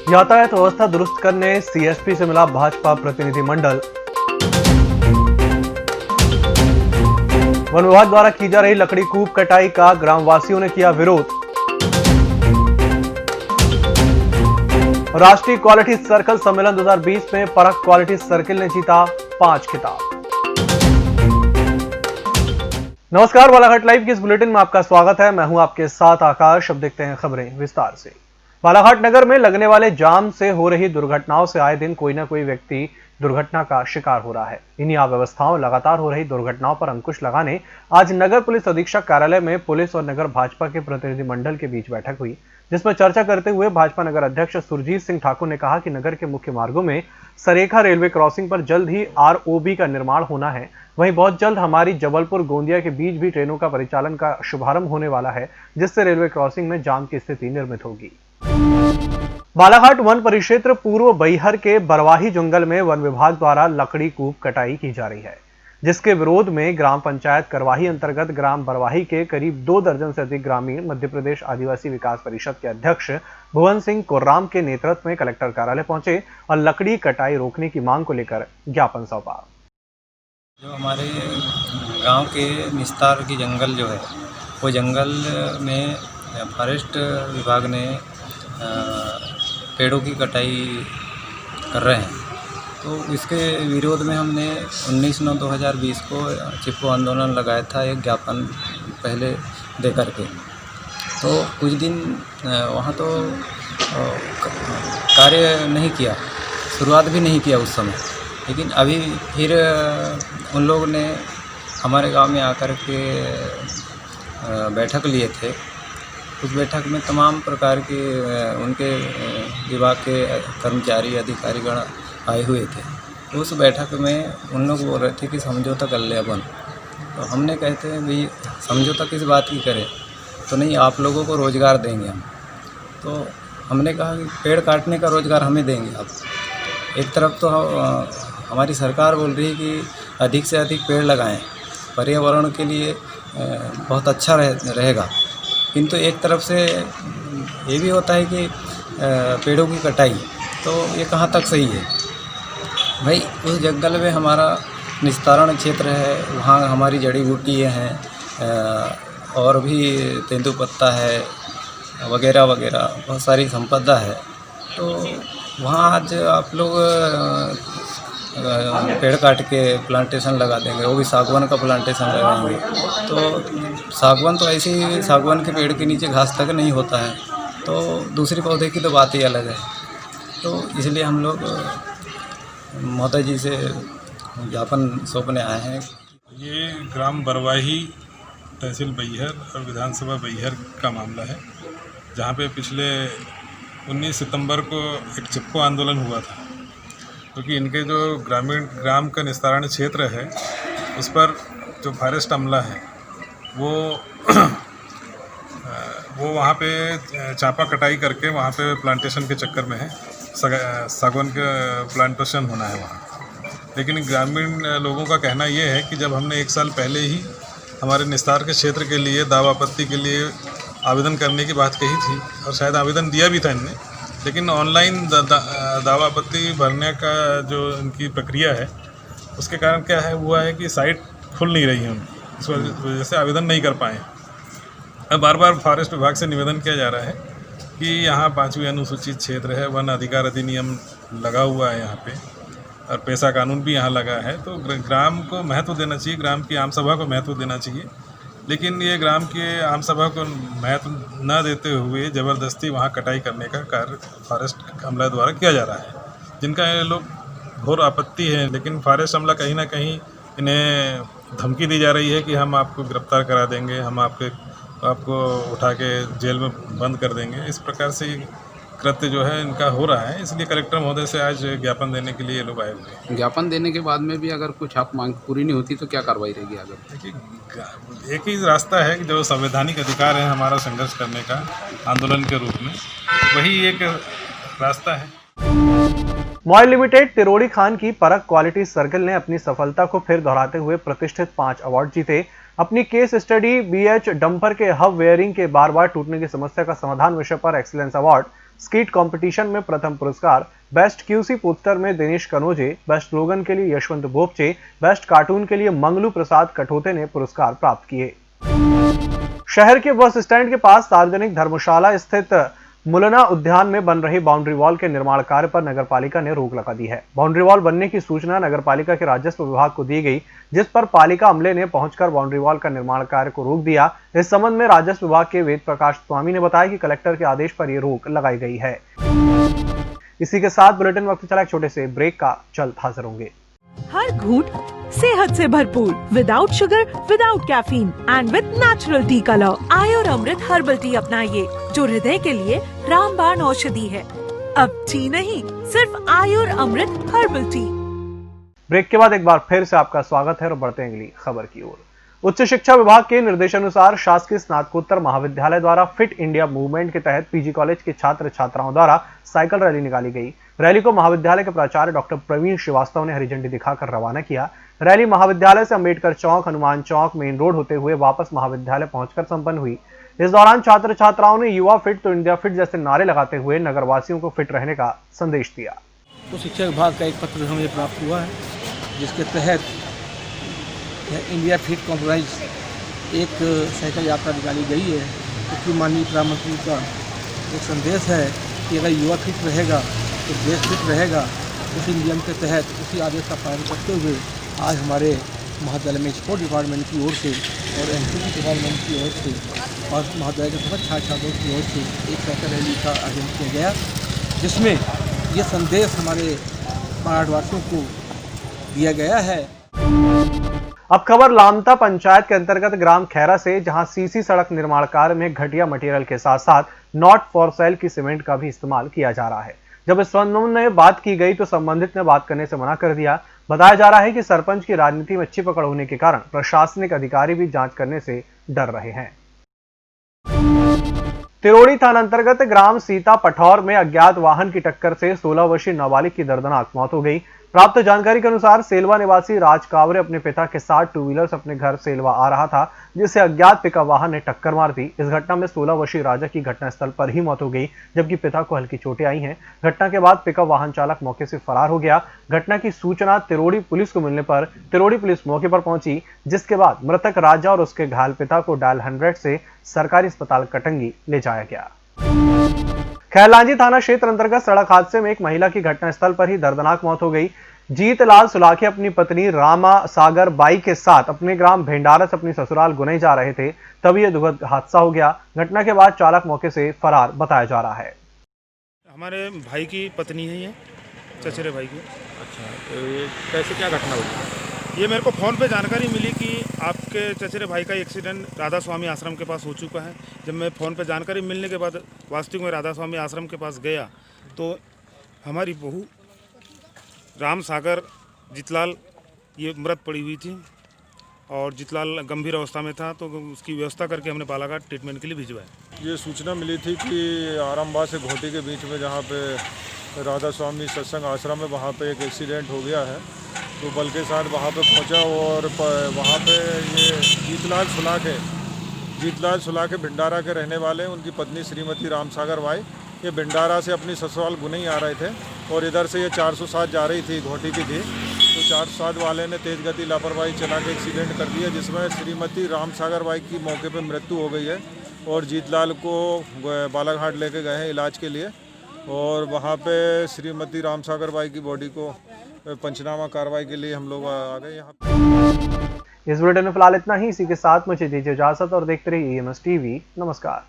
यातायात व्यवस्था दुरुस्त करने सीएसपी से मिला भाजपा प्रतिनिधिमंडल। वन विभाग द्वारा की जा रही लकड़ी कूप कटाई का ग्रामवासियों ने किया विरोध। राष्ट्रीय क्वालिटी सर्कल सम्मेलन 2020 में परख क्वालिटी सर्किल ने जीता 5 खिताब। नमस्कार, बालाघाट लाइव के इस बुलेटिन में आपका स्वागत है। मैं हूं आपके साथ आकाश। अब देखते हैं खबरें विस्तार से। बालाघाट नगर में लगने वाले जाम से हो रही दुर्घटनाओं से आए दिन कोई ना कोई व्यक्ति दुर्घटना का शिकार हो रहा है। इन्हीं अव्यवस्थाओं, लगातार हो रही दुर्घटनाओं पर अंकुश लगाने आज नगर पुलिस अधीक्षक कार्यालय में पुलिस और नगर भाजपा के प्रतिनिधिमंडल के बीच बैठक हुई, जिसमें चर्चा करते हुए भाजपा नगर अध्यक्ष सुरजीत सिंह ठाकुर ने कहा कि नगर के मुख्य मार्गों में सरेखा रेलवे क्रॉसिंग पर जल्द ही आरओबी का निर्माण होना है। वहीं बहुत जल्द हमारी जबलपुर गोंदिया के बीच भी ट्रेनों का परिचालन का शुभारंभ होने वाला है, जिससे रेलवे क्रॉसिंग में जाम की स्थिति निर्मित होगी। बालाघाट वन परिक्षेत्र पूर्व बैहर के बरवाही जंगल में वन विभाग द्वारा लकड़ी कूप कटाई की जा रही है, जिसके विरोध में ग्राम पंचायत करवाही अंतर्गत ग्राम बरवाही के करीब 2 दर्जन से अधिक ग्रामीण मध्य प्रदेश आदिवासी विकास परिषद के अध्यक्ष भुवन सिंह कोर्राम के नेतृत्व में कलेक्टर कार्यालय पहुंचे और लकड़ी कटाई रोकने की मांग को लेकर ज्ञापन सौंपा। जो हमारे गांव के निस्तार की जंगल जो है, वो जंगल में फॉरेस्ट विभाग ने पेड़ों की कटाई कर रहे हैं, तो इसके विरोध में हमने 19/9/2020 को चिपको आंदोलन लगाया था, एक ज्ञापन पहले दे करके। तो कुछ दिन वहाँ तो कार्य नहीं किया, शुरुआत भी नहीं किया उस समय, लेकिन अभी फिर उन लोगों ने हमारे गांव में आकर के बैठक लिए थे। उस बैठक में तमाम प्रकार के उनके विभाग के कर्मचारी अधिकारीगण आए हुए थे। उस बैठक में उन लोग बोल रहे थे कि समझौता कर ले अपन। तो हमने कहते हैं भाई समझौता किस बात की करें, तो नहीं आप लोगों को रोज़गार देंगे हम। तो हमने कहा कि पेड़ काटने का रोज़गार हमें देंगे आप। एक तरफ तो हमारी सरकार बोल रही है कि अधिक से अधिक पेड़ लगाएं, पर्यावरण के लिए बहुत अच्छा रहेगा, किंतु एक तरफ से ये भी होता है कि पेड़ों की कटाई, तो ये कहाँ तक सही है भाई। उस जंगल में हमारा निस्तारण क्षेत्र है, वहाँ हमारी जड़ी बूटियाँ हैं और भी तेंदुपत्ता है वगैरह वगैरह, बहुत सारी संपदा है। तो वहाँ आज आप लोग पेड़ काट के प्लांटेशन लगा देंगे, वो भी सागवान का प्लांटेशन लगाएंगे। तो सागवान तो ऐसे ही सागवान के पेड़ के नीचे घास तक नहीं होता है, तो दूसरी पौधे की तो बात ही अलग है। तो इसलिए हम लोग महोदय जी से ज्ञापन सौंपने आए हैं। ये ग्राम बरवाही, तहसील बैहर और विधानसभा बैहर का मामला है, जहाँ पे पिछले 19 सितंबर को एक चिपको आंदोलन हुआ था, क्योंकि इनके जो ग्राम का निस्तारण क्षेत्र है उस पर जो फॉरेस्ट अमला है वो वहाँ पे चापा कटाई करके वहाँ पे प्लांटेशन के चक्कर में है, सागवान का प्लांटेशन होना है वहाँ। लेकिन ग्रामीण लोगों का कहना ये है कि जब हमने 1 साल पहले ही हमारे निस्तार के क्षेत्र के लिए दावा आपत्ति के लिए आवेदन करने की बात कही थी, और शायद आवेदन दिया भी था इनने, लेकिन ऑनलाइन दावा आपत्ति भरने का जो इनकी प्रक्रिया है उसके कारण क्या है हुआ है कि साइट खुल नहीं रही है उनकी, इस वजह से आवेदन नहीं कर पाए। अब बार बार फॉरेस्ट विभाग से निवेदन किया जा रहा है कि यहाँ 5वीं अनुसूचित क्षेत्र है, वन अधिकार अधिनियम लगा हुआ है यहाँ पे, और पैसा कानून भी यहाँ लगा है, तो ग्राम को महत्व देना चाहिए, ग्राम की आम सभा को महत्व देना चाहिए। लेकिन ये ग्राम के आम सभा को महत्व न देते हुए ज़बरदस्ती वहाँ कटाई करने का कार्य फॉरेस्ट अमला द्वारा किया जा रहा है, जिनका ये लोग घोर आपत्ति है। लेकिन फॉरेस्ट अमला कहीं ना कहीं इन्हें धमकी दी जा रही है कि हम आपको गिरफ्तार करा देंगे, हम आपको उठा के जेल में बंद कर देंगे। इस प्रकार से कृत्य जो है इनका हो रहा है, इसलिए कलेक्टर महोदय से आज ज्ञापन देने के लिए ये लोग आए हुए हैं। ज्ञापन देने के बाद में भी अगर कुछ आप मांग पूरी नहीं होती तो क्या कार्रवाई रहेगी आगे? देखिए, एक ही रास्ता है कि जो संवैधानिक अधिकार है हमारा संघर्ष करने का आंदोलन के रूप में, वही एक रास्ता है। मॉयल लिमिटेड तिरोड़ी खान की परख क्वालिटी सर्कल ने अपनी सफलता को फिर दोहराते हुए प्रतिष्ठित 5 अवार्ड जीते। अपनी केस स्टडी बीएच डंपर के हब वेयरिंग के बार बार टूटने की समस्या का समाधान विषय पर एक्सीलेंस अवार्ड स्कीट कंपटीशन में प्रथम पुरस्कार, बेस्ट क्यूसी पोस्टर में दिनेश कनोजे, बेस्ट स्लोगन के लिए यशवंत बोपचे, बेस्ट कार्टून के लिए मंगलू प्रसाद कठोते ने पुरस्कार प्राप्त किए। शहर के बस स्टैंड के पास सार्वजनिक धर्मशाला स्थित मुलना उद्यान में बन रही बाउंड्री वॉल के निर्माण कार्य पर नगरपालिका ने रोक लगा दी है। बाउंड्री वॉल बनने की सूचना नगरपालिका के राजस्व विभाग को दी गई, जिस पर पालिका अमले ने पहुंचकर बाउंड्री वॉल का निर्माण कार्य को रोक दिया। इस संबंध में राजस्व विभाग के वेद प्रकाश स्वामी ने बताया कि कलेक्टर के आदेश पर यह रोक लगाई गई है। इसी के साथ बुलेटिन वक्त चला एक छोटे से ब्रेक का, जल्द हाजिर होंगे। हर घूंट सेहत से भरपूर, without sugar, without caffeine and with natural tea colour. Ayur Amrit herbal tea अपनाइए, जो हृदय के लिए रामबाण औषधि है। अब टी नहीं, सिर्फ आयुर अमृत हर्बल टी। ब्रेक के बाद एक बार फिर से आपका स्वागत है और बढ़ते हैं अगली खबर की ओर। उच्च शिक्षा विभाग के निर्देशानुसार शासकीय स्नातकोत्तर महाविद्यालय द्वारा फिट इंडिया मूवमेंट के तहत पीजी कॉलेज के छात्र छात्राओं द्वारा साइकिल रैली निकाली गई। रैली को महाविद्यालय के प्राचार्य डॉक्टर प्रवीण श्रीवास्तव ने हरी झंडी दिखाकर रवाना किया। रैली महाविद्यालय से अंबेडकर चौक, हनुमान चौक, मेन रोड होते हुए वापस महाविद्यालय पहुंचकर संपन्न हुई। इस दौरान छात्र छात्राओं ने युवा फिट तो इंडिया फिट जैसे नारे लगाते हुए नगरवासियों को फिट रहने का संदेश दिया। तो शिक्षा विभाग का एक पत्र हमें प्राप्त हुआ है, जिसके तहत इंडिया फिट कॉम्प्रोमाइज एक साइकिल यात्रा निकाली गई है। क्योंकि माननीय प्रधानमंत्री का एक संदेश है कि अगर युवा फिट रहेगा तो देश फिट रहेगा। उसी नियम के तहत उसी आदेश का पालन करते हुए आज हमारे महाविद्यालय में स्पोर्ट डिपार्टमेंट की ओर से और एनसीसी डिपार्टमेंट की ओर से और महाविद्यालय के सभी छात्र छात्राओं की ओर से एक साइकिल रैली का आयोजन किया गया, जिसमें ये संदेश हमारे भारतवासियों को दिया गया है। अब खबर लामता पंचायत के अंतर्गत ग्राम खैरा से, जहां सीसी सड़क निर्माण कार्य में घटिया मटेरियल के साथ साथ नॉट फॉर सेल की सीमेंट का भी इस्तेमाल किया जा रहा है। जब इस संबंध में बात की गई तो संबंधित ने बात करने से मना कर दिया। बताया जा रहा है कि सरपंच की राजनीति में अच्छी पकड़ होने के कारण प्रशासनिक अधिकारी भी जांच करने से डर रहे हैं। तिरोड़ी थाना अंतर्गत ग्राम सीता पठौर में अज्ञात वाहन की टक्कर से 16 वर्षीय नाबालिग की दर्दनाक मौत हो गई। प्राप्त जानकारी के अनुसार सेलवा निवासी राज कावरे अपने पिता के साथ टू व्हीलर से अपने घर सेलवा आ रहा था, जिसे अज्ञात पिकअप वाहन ने टक्कर मार दी। इस घटना में 16 वर्षीय राजा की घटनास्थल पर ही मौत हो गई, जबकि पिता को हल्की चोटें आई हैं। घटना के बाद पिकअप वाहन चालक मौके से फरार हो गया। घटना की सूचना तिरोड़ी पुलिस को मिलने पर तिरोड़ी पुलिस मौके पर पहुंची, जिसके बाद मृतक राजा और उसके घायल पिता को डायल 100 से सरकारी अस्पताल कटंगी ले जाया गया। खैरलांजी थाना क्षेत्र अंतर्गत सड़क हादसे में एक महिला की घटनास्थल पर ही दर्दनाक मौत हो गई। जीतलाल सुलाखे अपनी पत्नी रामा सागर बाई के साथ अपने ग्राम भेंडारा से अपनी ससुराल गुनई जा रहे थे, तभी यह दुखद हादसा हो गया। घटना के बाद चालक मौके से फरार बताया जा रहा है। हमारे भाई की पत्नी है ये, चचेरे भाई की। अच्छा, तो ये कैसे क्या घटना हुई? ये मेरे को फ़ोन पे जानकारी मिली कि आपके चचेरे भाई का एक्सीडेंट राधा स्वामी आश्रम के पास हो चुका है। जब मैं फ़ोन पे जानकारी मिलने के बाद वास्तविक में राधा स्वामी आश्रम के पास गया तो हमारी बहू राम सागर जितलाल ये मृत पड़ी हुई थी और जितलाल गंभीर अवस्था में था, तो उसकी व्यवस्था करके हमने बालाघाट ट्रीटमेंट के लिए भिजवाया। ये सूचना मिली थी कि आरामबाग से घोटी के बीच में जहाँ पे राधा स्वामी सत्संग आश्रम है, वहाँ पे एक एक्सीडेंट हो गया है। तो बल के साथ वहाँ पे पहुँचा और वहाँ पे ये जीतलाल सुलाखे भंडारा के रहने वाले, उनकी पत्नी श्रीमती रामसागर बाई, ये भंडारा से अपनी ससुराल गुनई आ रहे थे और इधर से ये 407 जा रही थी, घोटी की थी। तो 407 वाले ने तेज़ गति लापरवाही चला के एक्सीडेंट कर दिया, जिसमें श्रीमती रामसागर बाई की मौके पे मृत्यु हो गई है और जीतलाल को बालाघाट लेके गए हैं इलाज के लिए। और वहाँ पे श्रीमती रामसागर बाई की बॉडी को पंचनामा कार्रवाई के लिए हम लोग आ गए यहाँ। इस वीडियो में फिलहाल इतना ही। इसी के साथ मुझे दीजिए इजाजत और देखते रहिए EMS TV। नमस्कार।